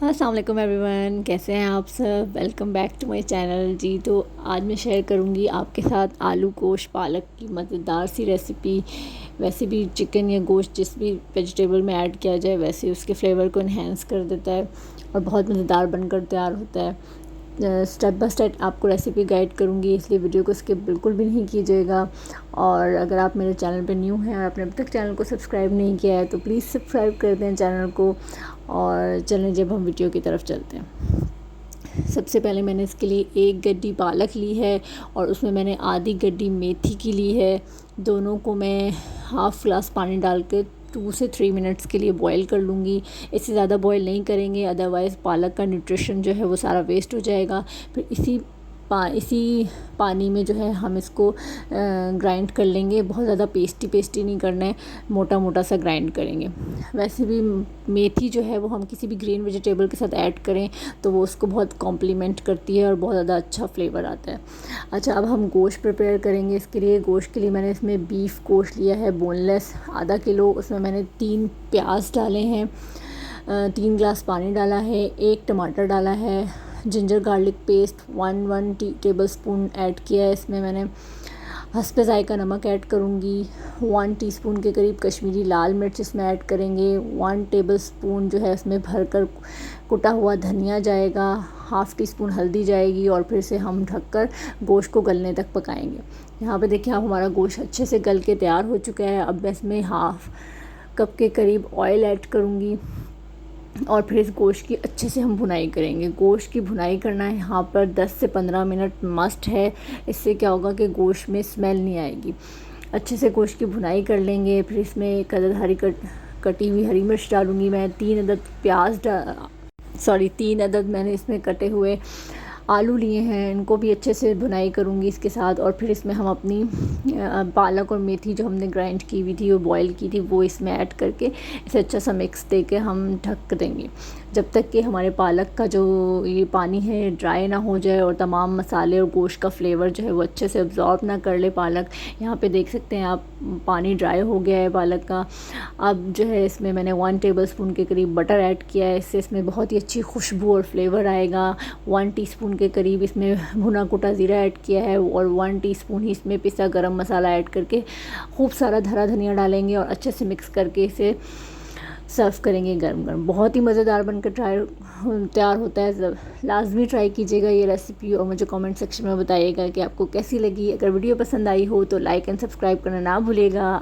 अस्सलाम वालेकुम एवरीवन, कैसे हैं आप सब। Welcome back to my channel जी। तो आज मैं शेयर करूंगी आपके साथ आलू गोश्त पालक की मज़ेदार सी रेसिपी। वैसे भी चिकन या गोश्त जिस भी वेजिटेबल में ऐड किया जाए वैसे उसके फ्लेवर को इन्हेंस कर देता है और बहुत मज़ेदार बनकर तैयार होता है। स्टेप बाय स्टेप आपको रेसिपी गाइड करूँगी, इसलिए वीडियो को स्किप बिल्कुल भी नहीं कीजिएगा। और अगर आप मेरे चैनल पे न्यू हैं और आपने अभी तक चैनल को सब्सक्राइब नहीं किया है तो प्लीज़ सब्सक्राइब कर दें चैनल को। और चलें जब हम वीडियो की तरफ चलते हैं। सबसे पहले मैंने इसके लिए एक गड्डी पालक ली है और उसमें मैंने आधी गड्डी मेथी की ली है। दोनों को मैं हाफ़ ग्लास पानी डाल के 2 से 3 मिनट्स के लिए बॉईल कर लूँगी। इससे ज़्यादा बॉईल नहीं करेंगे, अदरवाइज़ पालक का न्यूट्रिशन जो है वो सारा वेस्ट हो जाएगा। फिर इसी पानी में जो है हम इसको ग्राइंड कर लेंगे। बहुत ज़्यादा पेस्टी नहीं करना है, मोटा मोटा सा ग्राइंड करेंगे। वैसे भी मेथी जो है वो हम किसी भी ग्रीन वेजिटेबल के साथ ऐड करें तो वो उसको बहुत कॉम्प्लीमेंट करती है और बहुत ज़्यादा अच्छा फ्लेवर आता है। अच्छा, अब हम गोश्त प्रिपेयर करेंगे। इसके लिए गोश्त के लिए मैंने इसमें बीफ गोश्त लिया है बोनलेस, आधा किलो। उसमें मैंने 3 प्याज डाले हैं, 3 ग्लास पानी डाला है, 1 टमाटर डाला है, ginger garlic paste 1 table spoon add किया है। इसमें मैंने हस्बे ज़ायका नमक ऐड करूँगी, 1 टीस्पून के करीब कश्मीरी लाल मिर्च इसमें ऐड करेंगे, 1 टेबल स्पून जो है इसमें भरकर कुटा हुआ धनिया जाएगा, हाफ़ टी स्पून हल्दी जाएगी और फिर से हम ढककर गोश्त को गलने तक पकाएंगे। यहाँ पे देखिए आप, हमारा गोश्त अच्छे से गल के तैयार हो चुका है। अब मैं इसमें हाफ़ कप के करीब ऑयल ऐड करूँगी और फिर इस गोश्त की अच्छे से हम भुनाई करेंगे। गोश्त की भुनाई करना है यहाँ पर 10 से 15 मिनट मस्ट है। इससे क्या होगा कि गोश्त में स्मेल नहीं आएगी। अच्छे से गोश्त की भुनाई कर लेंगे। फिर इसमें एक अदद कटी हुई हरी मिर्च डालूँगी मैं, 3 अदद मैंने इसमें कटे हुए आलू लिए हैं, इनको भी अच्छे से भुनाई करूँगी इसके साथ। और फिर इसमें हम अपनी पालक और मेथी जो हमने ग्राइंड की हुई थी, वो बॉईल की थी, वो इसमें ऐड करके इसे अच्छा सा मिक्स दे के हम ढक देंगे जब तक कि हमारे पालक का जो ये पानी है ड्राई ना हो जाए और तमाम मसाले और गोश्त का फ्लेवर जो है वो अच्छे से अब्ज़ॉर्ब ना कर ले पालक। यहाँ पे देख सकते हैं आप, पानी ड्राई हो गया है पालक का। अब जो है इसमें मैंने 1 टेबल स्पून के करीब बटर ऐड किया है, इससे इसमें बहुत ही अच्छी खुशबू और फ्लेवर आएगा। 1 टीस्पून के करीब इसमें भुना कुटा ज़ीरा ऐड किया है और 1 टीस्पून ही इसमें पिसा गरम मसाला ऐड करके खूब सारा हरा धनिया डालेंगे और अच्छे से मिक्स करके इसे सर्व करेंगे गरम गरम। बहुत ही मज़ेदार बनकर तैयार होता है। लाजमी ट्राई कीजिएगा ये रेसिपी और मुझे कमेंट सेक्शन में बताइएगा कि आपको कैसी लगी। अगर वीडियो पसंद आई हो तो लाइक एंड सब्सक्राइब करना ना भूलिएगा।